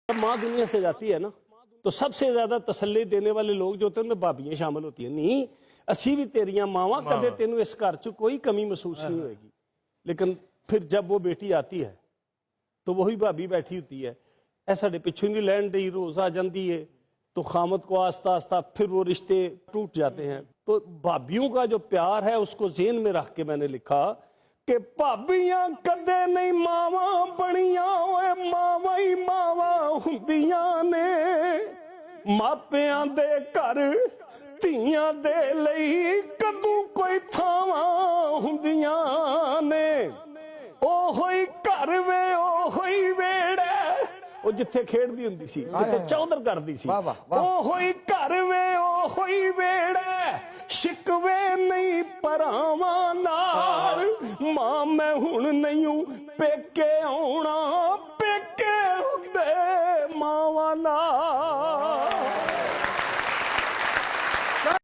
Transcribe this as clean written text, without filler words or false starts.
जब माँ दुनिया से जाती है ना तो सबसे ज्यादा तसल्ली देने वाले लोग जो होते हैं उनमें भाभियां शामिल होती है। नहीं असी भी तेरिया मावा कदे तेनू इस घर च कोई कमी महसूस नहीं होगी, लेकिन फिर जब वो बेटी आती है तो वही भाभी बैठी होती है, ऐ साडे पिछू नहीं लैन दी, रोज आ जाती है, तो खामद को आस्ता आस्ता फिर वो रिश्ते टूट जाते हैं। तो भाभियों का जो प्यार है उसको जेन में रख के मैंने लिखा कि भाभियां कदे नहीं मावा बनिया, मावा ही मावा हुंदियां ने, मापियां दे घर धीयां दे लई कदू कोई थावां हुंदियां ने। ओहो ही घर वे ओहो ही वेड़ा, ਉਹ ਜਿੱਥੇ ਖੇਡਦੀ ਹੁੰਦੀ ਸੀ, ਜਿੱਥੇ ਚੌਧਰ ਕਰਦੀ ਸੀ, ਉਹੋ ਹੀ ਘਰ ਵੇ ਉਹੋ ਹੀ ਵੇੜਾ, ਸ਼ਿਕਵੇ ਨਹੀਂ ਭਰਾਵਾਂ ਨਾਲ, ਮਾਂ ਮੈਂ ਹੁਣ ਨਹੀਂ ਪੇਕੇ ਆਉਣਾ